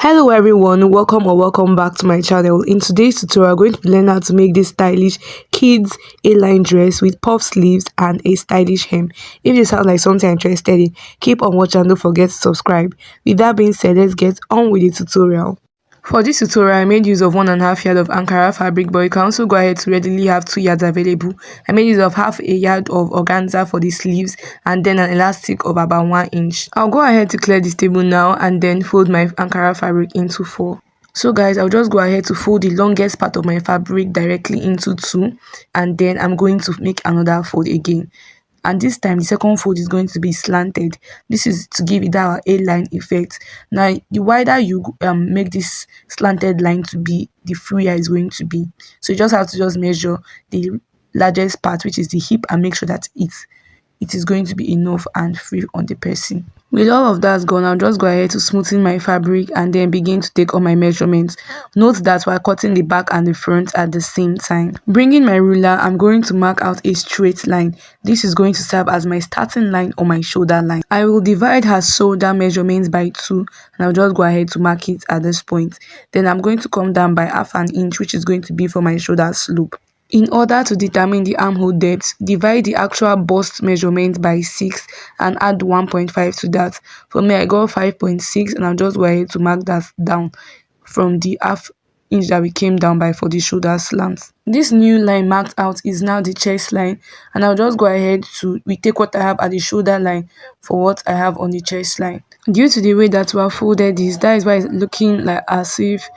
Hello everyone, welcome or welcome back to my channel. In today's tutorial, we're going to learn how to make this stylish kids A-line dress with puff sleeves and a stylish hem. If this sounds like something I'm interested in, keep on watching and don't forget to subscribe. With that being said, let's get on with the tutorial. For this tutorial, I made use of 1.5 yard of Ankara fabric, but you can also go ahead to readily have 2 yards available. I made use of half a yard of organza for the sleeves and then an elastic of about 1 inch. I'll go ahead to clear this table now and then fold my Ankara fabric into 4. So guys, I'll just go ahead to fold the longest part of my fabric directly into 2, and then I'm going to make another fold again. And this time the second fold is going to be slanted. This is to give it that A-line effect. Now the wider you make this slanted line to be, the freer it's going to be. So you just have to just measure the largest part, which is the hip, and make sure that it is going to be enough and free on the person. With all of that gone, I'll just go ahead to smoothen my fabric and then begin to take all my measurements. Note that we're cutting the back and the front at the same time. Bringing my ruler, I'm going to mark out a straight line. This is going to serve as my starting line or my shoulder line. I will divide her shoulder measurements by 2, and I'll just go ahead to mark it at this point. Then I'm going to come down by half an inch, which is going to be for my shoulder slope. In order to determine the armhole depth, divide the actual bust measurement by 6 and add 1.5 to that. For me, I got 5.6, and I'll just go ahead to mark that down from the half inch that we came down by for the shoulder slant. This new line marked out is now the chest line, and I'll just go ahead to retake what I have at the shoulder line for what I have on the chest line. Due to the way that we have folded this, that is why it's looking like as if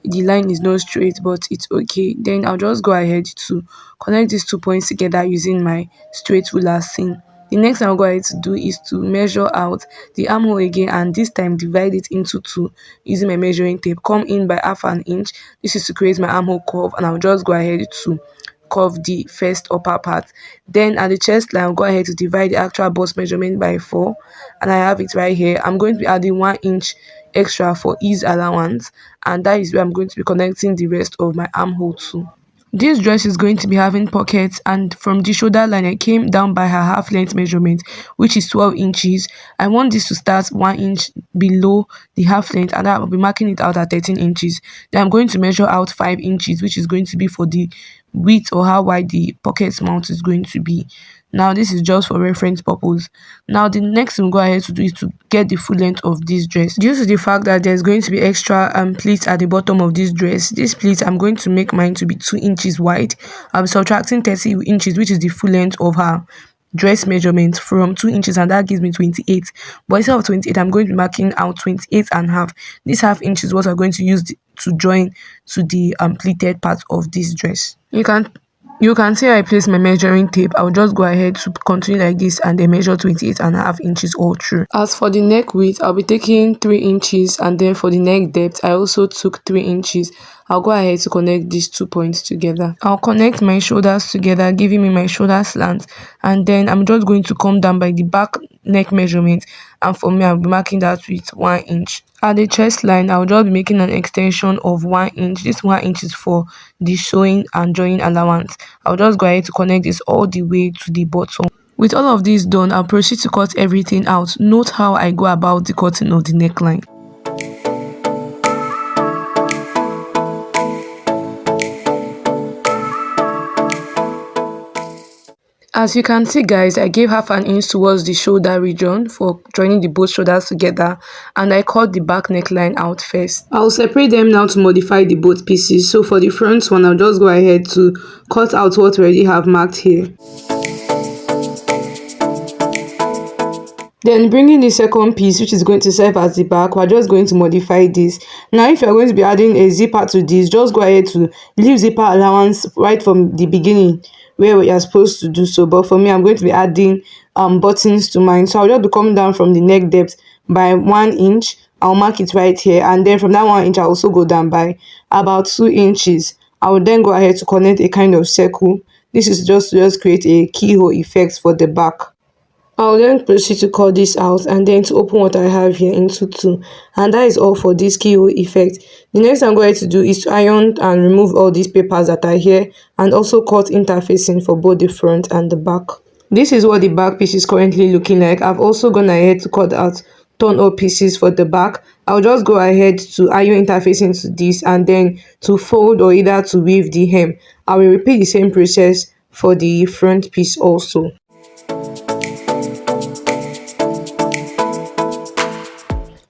the line is not straight, but it's okay. Then I'll just go ahead to connect these 2 points together using my straight ruler seam. The next thing I'll go ahead to do is to measure out the armhole again, and this time divide it into 2 using my measuring tape. Come in by half an inch. This is to create my armhole curve, and I'll just go ahead to curve the first upper part. Then at the chest line, I'll go ahead to divide the actual bust measurement by 4, and I have it right here. I'm going to be adding 1 inch extra for ease allowance, and that is where I'm going to be connecting the rest of my armhole to. This dress is going to be having pockets, and from the shoulder line I came down by her half length measurement, which is 12 inches. I want this to start 1 inch below the half length, and I'll be marking it out at 13 inches. Then I'm going to measure out 5 inches, which is going to be for the width or how wide the pocket mount is going to be. Now this is just for reference purpose. Now the next thing we'll go ahead to do is to get the full length of this dress. Due to the fact that there's going to be extra pleats at the bottom of this dress, this pleat I'm going to make mine to be 2 inches wide. I'll be subtracting 30 inches, which is the full length of her dress measurement, from 2 inches, and that gives me 28. But instead of 28, I'm going to be marking out 28 and half. This half inch is what we're going to use to join to the pleated part of this dress. You can see I place my measuring tape. I'll just go ahead to continue like this and then measure 28.5 inches all through. As for the neck width, I'll be taking 3 inches, and then for the neck depth, I also took 3 inches. I'll go ahead to connect these 2 points together. I'll connect my shoulders together, giving me my shoulder slant, and then I'm just going to come down by the back neck measurement, and for me I'll be marking that with 1 inch. At the chest line, I'll just be making an extension of 1 inch. This 1 inch is for the sewing and joining allowance. I'll just go ahead to connect this all the way to the bottom. With all of this done, I'll proceed to cut everything out. Note how I go about the cutting of the neckline. As you can see guys, I gave half an inch towards the shoulder region for joining the both shoulders together, and I cut the back neckline out first. I'll separate them now to modify the both pieces. So for the front one, I'll just go ahead to cut out what we already have marked here. Then bringing the second piece, which is going to serve as the back, we're just going to modify this. Now if you're going to be adding a zipper to this, just go ahead to leave zipper allowance right from the beginning where we are supposed to do so. But for me, I'm going to be adding buttons to mine, so I'll just be coming down from the neck depth by 1 inch. I'll mark it right here, and then from that 1 inch I'll also go down by about 2 inches. I will then go ahead to connect a kind of circle. This is just to create a keyhole effect for the back. I'll then proceed to cut this out and then to open what I have here into 2, and that is all for this keyhole effect. The next I'm going to do is to iron and remove all these papers that are here, and also cut interfacing for both the front and the back. This is what the back piece is currently looking like. I've also gone ahead to cut out turn up pieces for the back, I'll just go ahead to iron interfacing to this, and then to fold or either to weave the hem. I will repeat the same process for the front piece also.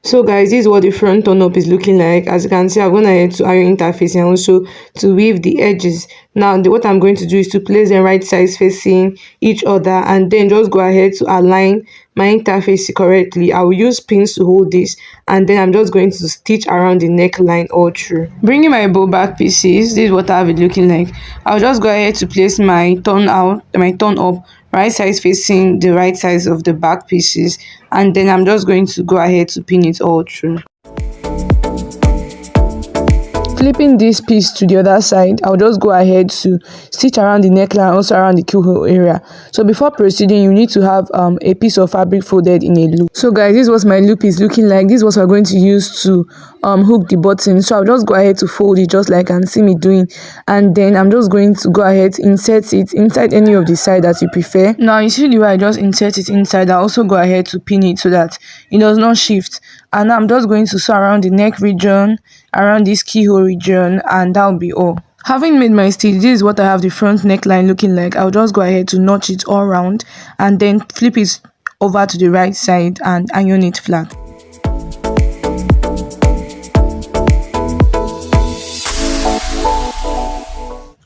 So guys, this is what the front turn up is looking like. As you can see, I've gone ahead to iron interface and also to weave the edges. Now what I'm going to do is to place them right sides facing each other, and then just go ahead to align my interface correctly. I will use pins to hold this, and then I'm just going to stitch around the neckline all through. Bringing my bow back pieces, this is what I have it looking like. I'll just go ahead to place my turn up right sides facing the right sides of the back pieces, and then I'm just going to go ahead to pin it all through. Flipping this piece to the other side, I'll just go ahead to stitch around the neckline, also around the keyhole area. So before proceeding, you need to have a piece of fabric folded in a loop. So guys, this is what my loop is looking like. This is what we're going to use to hook the button. So I'll just go ahead to fold it just like you can see me doing, and then I'm just going to go ahead to insert it inside any of the side that you prefer. Now you see the way I just insert it inside. I also go ahead to pin it so that it does not shift, and I'm just going to sew around the neck region, around this keyhole region, and that'll be all. Having made my stitch, this is what I have the front neckline looking like. I'll just go ahead to notch it all around, and then flip it over to the right side and iron it flat.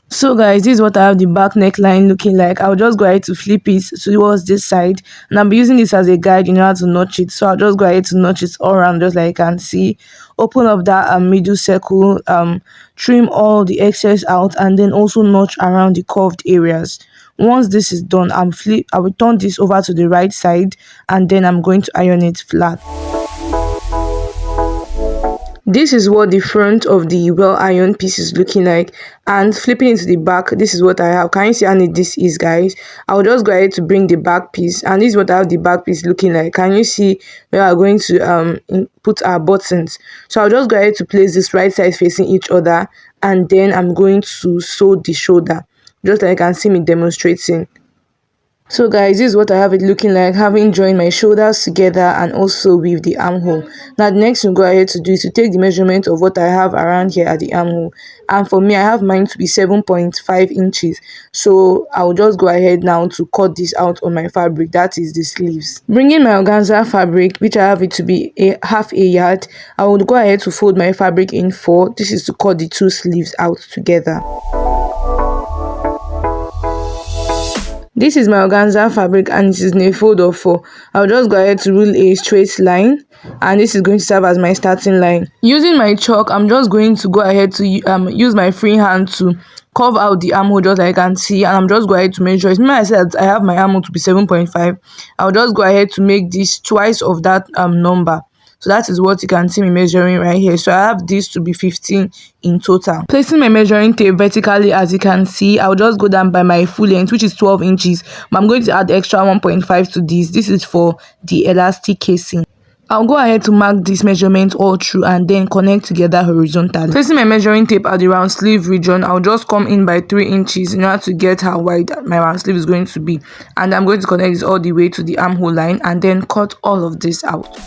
So guys, this is what I have the back neckline looking like. I'll just go ahead to flip it towards this side, and I'll be using this as a guide in order to notch it. So I'll just go ahead to notch it all around just like you can see. Open up that middle circle, trim all the excess out, and then also notch around the curved areas. Once this is done, I will turn this over to the right side, and then I'm going to iron it flat. This is what the front of the well ironed piece is looking like, and flipping into the back, this is what I have. Can you see how neat this is, guys? I'll just go ahead to bring the back piece, and this is what I have the back piece looking like. Can you see where we're going to put our buttons? So I'll just go ahead to place this right side facing each other, and then I'm going to sew the shoulder just like you can see me demonstrating. So guys, this is what I have it looking like, having joined my shoulders together and also with the armhole. Now the next thing go ahead to do is to take the measurement of what I have around here at the armhole, and for me I have mine to be 7.5 inches. So I'll just go ahead now to cut this out on my fabric, that is the sleeves. Bringing my organza fabric, which I have it to be half a yard, I will go ahead to fold my fabric in 4. This is to cut the 2 sleeves out together. This is my organza fabric, and it is in a fold of 4. I'll just go ahead to rule a straight line, and this is going to serve as my starting line. Using my chalk, I'm just going to go ahead to use my free hand to curve out the armhole just like you can see, and I'm just go ahead to measure it. Remember I said I have my armhole to be 7.5. I'll just go ahead to make this twice of that number. So that is what you can see me measuring right here. So I have this to be 15 in total. Placing my measuring tape vertically, as you can see, I'll just go down by my full length, which is 12 inches. But I'm going to add extra 1.5 to this. This is for the elastic casing. I'll go ahead to mark this measurement all through and then connect together horizontally. Placing my measuring tape at the round sleeve region, I'll just come in by 3 inches in order to get how wide my round sleeve is going to be. And I'm going to connect this all the way to the armhole line and then cut all of this out.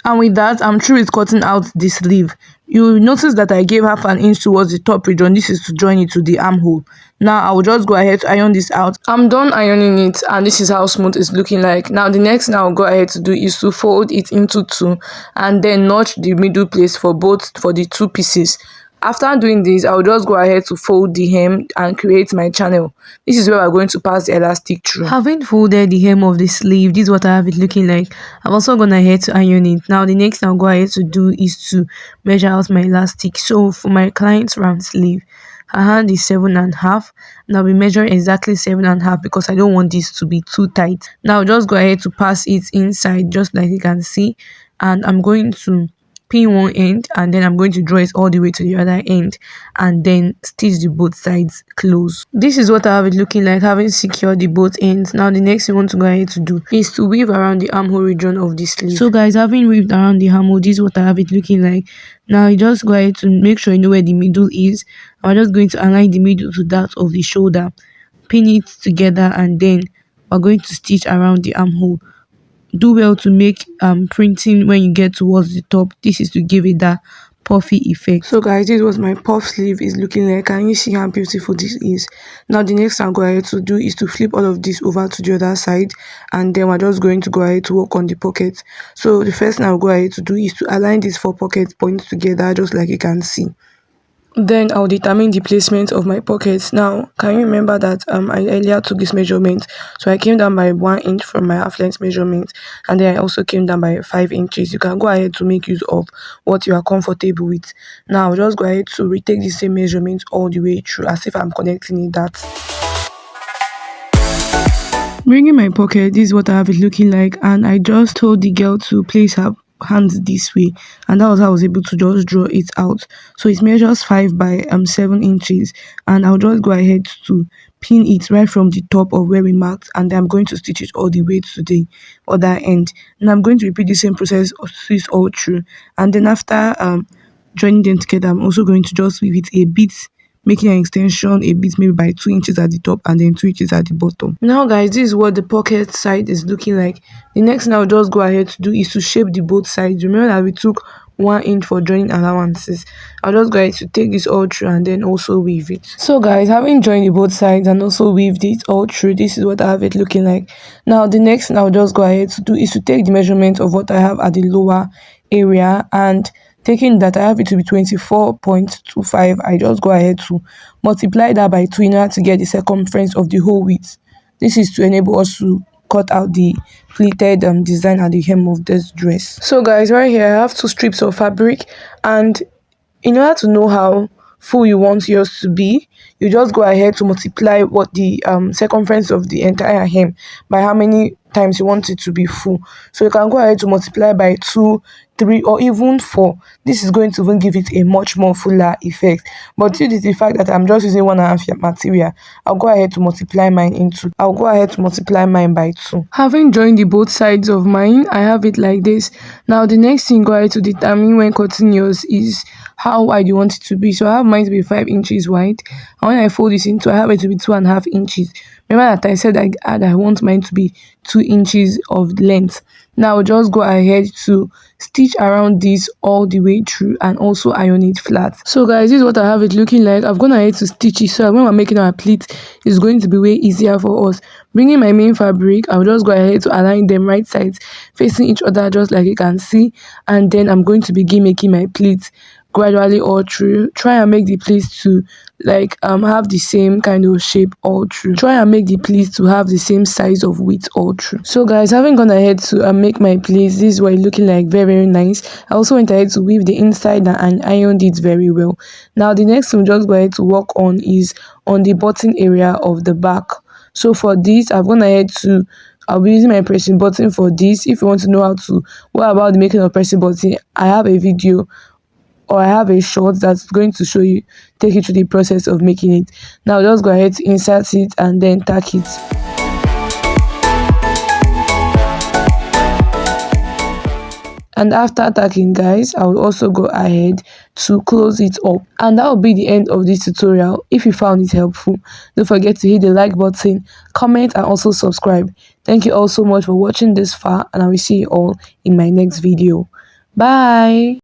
And with that, I'm through with cutting out the sleeve. You will notice that I gave half an inch towards the top region. This is to join it to the armhole. Now I will just go ahead to iron this out. I'm done ironing it, and this is how smooth it's looking like. Now the next thing I'll go ahead to do is to fold it into 2 and then notch the middle place for the 2 pieces. After doing this, I'll just go ahead to fold the hem and create my channel. This is where we're going to pass the elastic through. Having folded the hem of the sleeve, this is what I have it looking like. I've also gone ahead to iron it. Now the next thing I'll go ahead to do is to measure out my elastic. So for my client's round sleeve, her hand is 7.5, and I'll be measuring exactly 7.5 because I don't want this to be too tight. Now just go ahead to pass it inside just like you can see, and I'm going to pin one end, and then I'm going to draw it all the way to the other end and then stitch the both sides close. This is what I have it looking like, having secured the both ends. Now the next thing I want to go ahead to do is to weave around the armhole region of the sleeve. So guys, having weaved around the armhole, this is what I have it looking like. Now you just go ahead to make sure you know where the middle is. I'm just going to align the middle to that of the shoulder, pin it together, and then we're going to stitch around the armhole. Do well to make printing when you get towards the top. This is to give it that puffy effect. So guys, this was my puff sleeve is looking like. Can you see how beautiful this is? Now the next thing I'm going to do is to flip all of this over to the other side, and then we're just going to go ahead to work on the pockets. So the first thing I'll go ahead to do is to align these 4 pocket points together, just like you can see. Then I'll determine the placement of my pockets. Now, can you remember that I earlier took this measurement? So I came down by 1 inch from my half length measurement, and then I also came down by 5 inches. You can go ahead to make use of what you are comfortable with. Now, I'll just go ahead to retake the same measurement all the way through, as if I'm connecting it that. Bringing my pocket, this is what I have it looking like, and I just told the girl to place her hands this way, and that was how I was able to just draw it out. So it measures 5 by 7 inches, and I'll just go ahead to pin it right from the top of where we marked, and then I'm going to stitch it all the way to the other end. And I'm going to repeat the same process all through, and then after joining them together, I'm also going to just weave it a bit, making an extension a bit, maybe by 2 inches at the top and then 2 inches at the bottom. Now guys, this is what the pocket side is looking like. The next thing I'll just go ahead to do is to shape the both sides. Remember that we took 1 inch for joining allowances. I'll just go ahead to take this all through and then also weave it. So guys, having joined the both sides and also weaved it all through, this is what I have it looking like. Now the next thing I'll just go ahead to do is to take the measurement of what I have at the lower area, and taking that I have it to be 24.25, I just go ahead to multiply that by 2 in order to get the circumference of the whole width. This is to enable us to cut out the pleated design at the hem of this dress. So guys, right here I have 2 strips of fabric, and in order to know how full you want yours to be, you just go ahead to multiply what the circumference of the entire hem by how many times you want it to be full. So you can go ahead to multiply by 2, 3, or even 4. This is going to even give it a much more fuller effect. But due to the fact that I'm just using 1.5 material, I'll go ahead to multiply mine by 2. Having joined the both sides of mine, I have it like this. Now the next thing go ahead to determine when cutting yours is how wide you want it to be. So I have mine to be 5 inches wide, and when I fold this into, I have it to be 2.5 inches. Remember that I said I want mine to be 2 inches of length. Now I'll just go ahead to stitch around this all the way through and also iron it flat. So guys, this is what I have it looking like. I've gone ahead to stitch it so that when we're making our pleats, it's going to be way easier for us. Bringing my main fabric, I'll just go ahead to align them right sides facing each other, just like you can see, and then I'm going to begin making my pleats gradually all through. Try and make the pleats to have the same kind of shape all through. Try and make the pleats to have the same size of width all through. So guys, having gone ahead to make my pleats, this is what it's looking like. Very nice. I also went ahead to weave the inside and ironed it very well. Now the next thing we'll just go ahead to work on is on the button area of the back. So for this, I've gone ahead to I'll be using my pressing button for this. If you want to know what about the making of pressing button, I have a video, or I have a short that's going to take you through the process of making it. Now just go ahead to insert it and then tack it. And after tacking, guys, I will also go ahead to close it up. And that will be the end of this tutorial. If you found it helpful, don't forget to hit the like button, comment, and also subscribe. Thank you all so much for watching this far, and I will see you all in my next video. Bye.